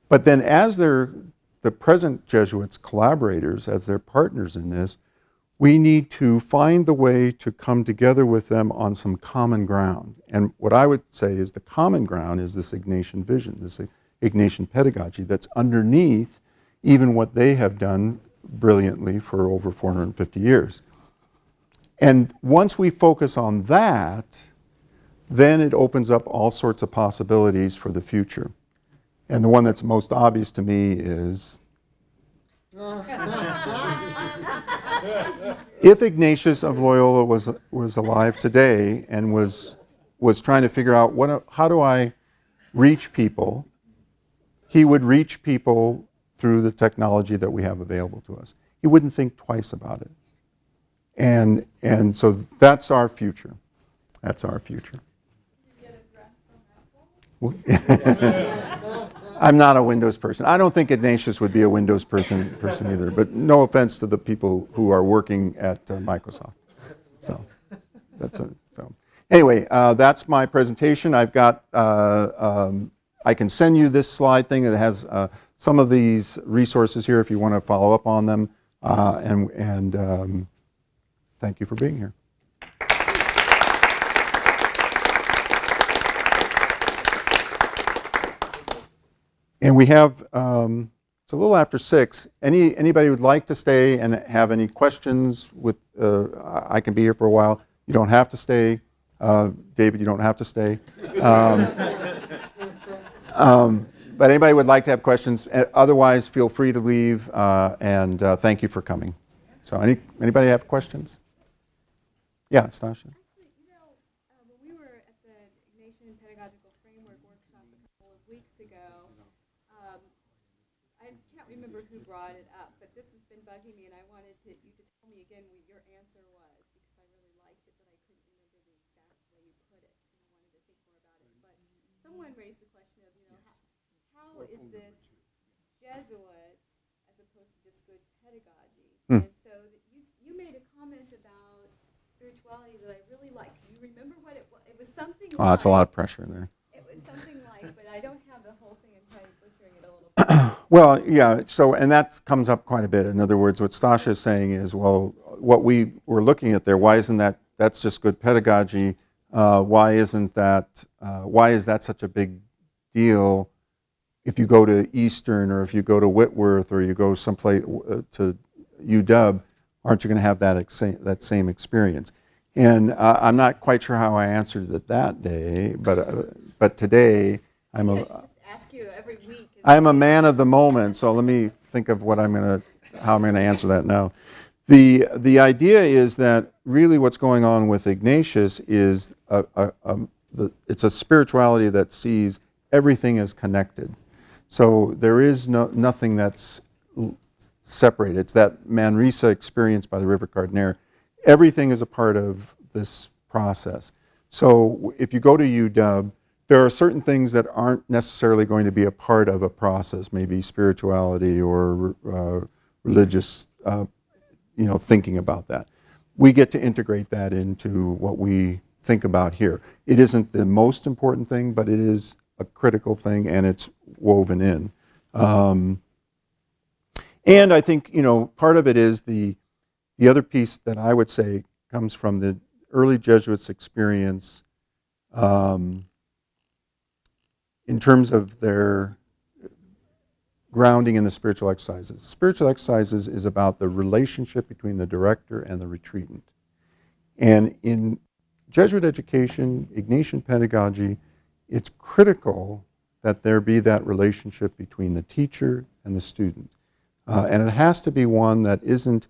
But then as the present Jesuits' collaborators, as their partners in this, we need to find the way to come together with them on some common ground. And what I would say is the common ground is this Ignatian vision, this Ignatian pedagogy that's underneath even what they have done brilliantly for over 450 years. And once we focus on that, then it opens up all sorts of possibilities for the future. And the one that's most obvious to me is if Ignatius of Loyola was alive today and was trying to figure out how do I reach people, he would reach people through the technology that we have available to us. He wouldn't think twice about it. And so that's our future. That's our future. I'm not a Windows person. I don't think Ignatius would be a Windows person either, but no offense to the people who are working at Microsoft. So anyway, that's my presentation. I've got, I can send you this slide thing that has some of these resources here if you want to follow up on them. Thank you for being here. And we have, it's a little after 6. Anybody who'd like to stay and have any questions with, I can be here for a while. You don't have to stay. David, you don't have to stay. But anybody would like to have questions, otherwise feel free to leave, and thank you for coming. So anybody have questions? Yeah, Stasha. Actually, when we were at the Ignatian Pedagogical Framework workshop a couple of weeks ago, I can't remember who brought it up, but this has been bugging me, and I wanted you to tell me again what your answer was, because I really liked it, but I couldn't remember the exact way you put it, and I wanted to think more about it. But someone raised the question of, how is this Jesuit as opposed to just good pedagogy? And so you made a comment about spirituality that I really liked. Do you remember what it was? It was something Oh, that's a lot of pressure in there. It was something like, but I don't have the whole thing. I'm probably butchering it a little bit. Well, yeah, so, and that comes up quite a bit. In other words, what Stasha is saying is, well, what we were looking at there, why isn't that's just good pedagogy? Why is that such a big deal if you go to Eastern or if you go to Whitworth or you go someplace to UW, aren't you going to have that same experience? And I'm not quite sure how I answered it that day, but today I should just ask you every week. I'm a man of the moment, so let me think of how I'm going to answer that now. The idea is that really what's going on with Ignatius is it's a spirituality that sees everything as connected. So there is nothing that's separated. It's that Manresa experience by the River Cardinere. Everything is a part of this process. So if you go to UW, there are certain things that aren't necessarily going to be a part of a process, maybe spirituality or religious, thinking about that. We get to integrate that into what we think about here. It isn't the most important thing, but it is a critical thing, and it's woven in. And I think, part of it is the other piece that I would say comes from the early Jesuits' experience in terms of their grounding in the spiritual exercises. Spiritual exercises is about the relationship between the director and the retreatant. And in Jesuit education, Ignatian pedagogy, it's critical that there be that relationship between the teacher and the student. And it has to be one that isn't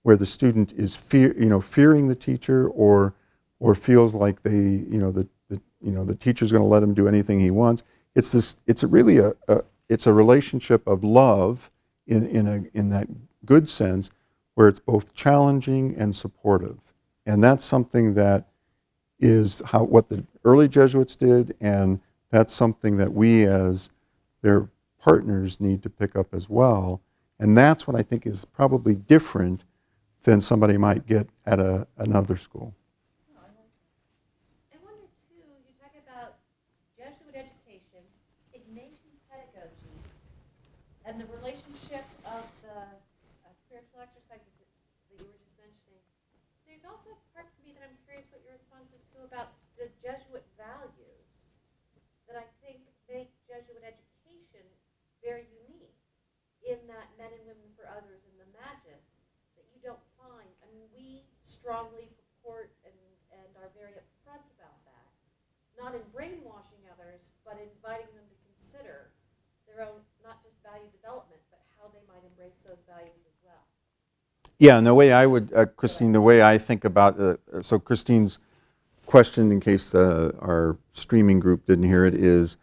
where the student is fearing the teacher or feels like the teacher's going to let him do anything he wants. It's really a relationship of love in that good sense, where it's both challenging and supportive. And that's something that is what the early Jesuits did, and that's something that we as their partners need to pick up as well. And that's what I think is probably different than somebody might get at another school. I wonder too, you talk about Jesuit education, Ignatian pedagogy, and the relationship of the spiritual exercises that you were just mentioning. There's also a part to me that I'm curious what your response is to about the Jesuit values that I think make Jesuit education very unique, in that men and women for others and the magis that you don't find. I mean, we strongly purport and are very upfront about that, not in brainwashing others, but inviting them to consider their own, not just value development, but how they might embrace those values as well. Yeah, and the way I would, Christine, the way I think about, so Christine's question, in case our streaming group didn't hear it, is,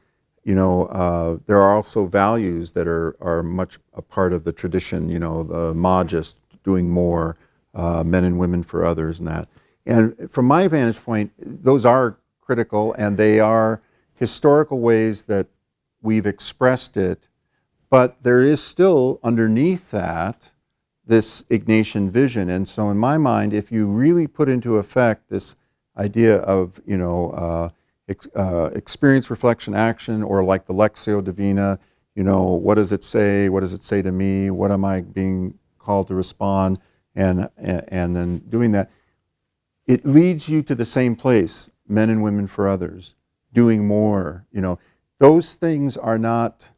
there are also values that are much a part of the tradition, the magis, doing more, men and women for others and that. And from my vantage point, those are critical and they are historical ways that we've expressed it, but there is still underneath that this Ignatian vision. And so in my mind, if you really put into effect this idea of, experience, reflection, action, or like the Lectio Divina, what does it say? What does it say to me? What am I being called to respond? And then doing that, it leads you to the same place, men and women for others, doing more. Those things are not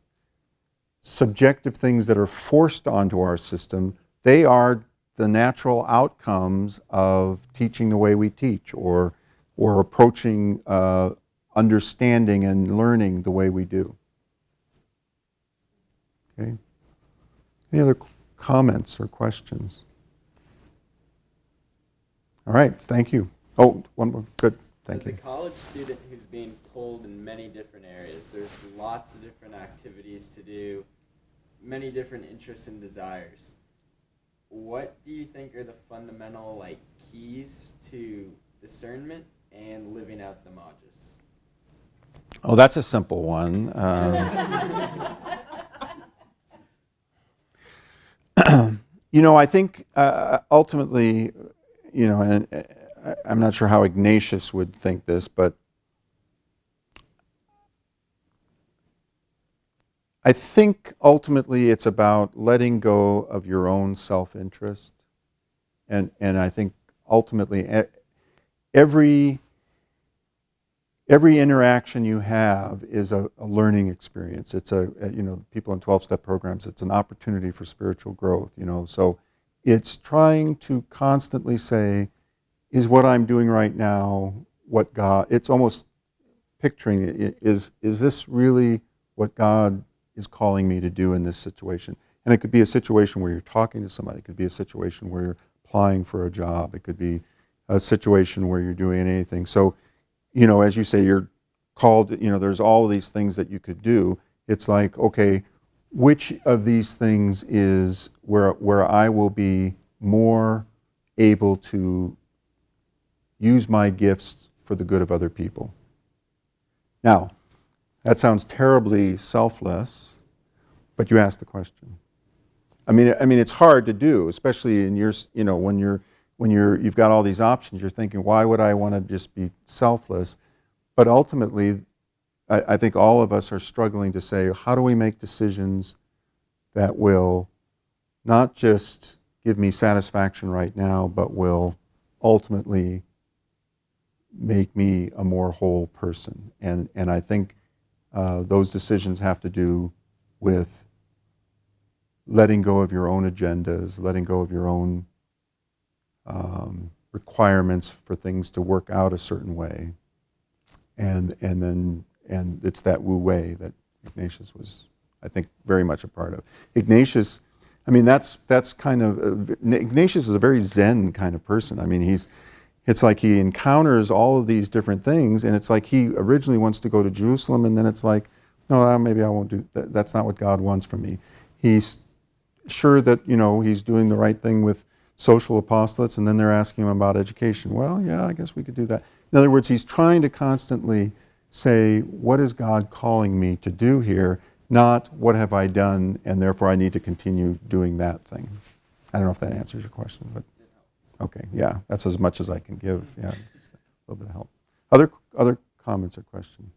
subjective things that are forced onto our system. They are the natural outcomes of teaching the way we teach, or approaching understanding and learning the way we do. Okay. Any other comments or questions? All right, thank you. Oh, one more. Good. Thank you. As a college student who's being pulled in many different areas, there's lots of different activities to do, many different interests and desires. What do you think are the fundamental keys to discernment and living out the magis? Oh, that's a simple one. I think ultimately, and I'm not sure how Ignatius would think this, but I think ultimately it's about letting go of your own self-interest. And I think ultimately every interaction you have is a learning experience. It's people in 12-step programs, it's an opportunity for spiritual growth, So it's trying to constantly say, is what I'm doing right now what God, it's almost picturing it, is this really what God is calling me to do in this situation? And it could be a situation where you're talking to somebody. It could be a situation where you're applying for a job. It could be a situation where you're doing anything. So, as you say, you're called, there's all these things that you could do. It's like, okay, which of these things is where I will be more able to use my gifts for the good of other people? Now, that sounds terribly selfless, but you asked the question. I mean, it's hard to do, especially in your, when you've got all these options. You're thinking, why would I want to just be selfless? But ultimately, I think all of us are struggling to say, how do we make decisions that will not just give me satisfaction right now, but will ultimately make me a more whole person? And I think those decisions have to do with letting go of your own agendas, letting go of your own requirements for things to work out a certain way, and it's that wu wei that Ignatius was, I think, very much a part of. Ignatius, that's kind of Ignatius is a very Zen kind of person. It's like he encounters all of these different things, and it's like he originally wants to go to Jerusalem, and then it's like, no, maybe I won't do that. That's not what God wants from me. He's sure that he's doing the right thing with social apostolates, and then they're asking him about education. Well, yeah, I guess we could do that. In other words, he's trying to constantly say, what is God calling me to do here? Not what have I done, and therefore I need to continue doing that thing. I don't know if that answers your question, but okay, yeah, that's as much as I can give. Yeah, just a little bit of help. Other comments or questions?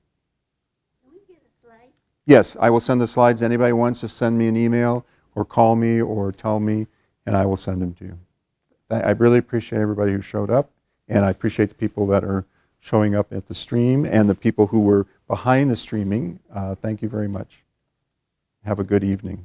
Can we get the slides? Yes, I will send the slides. Anybody wants to send me an email or call me or tell me, and I will send them to you. I really appreciate everybody who showed up, and I appreciate the people that are showing up at the stream and the people who were behind the streaming. Thank you very much. Have a good evening.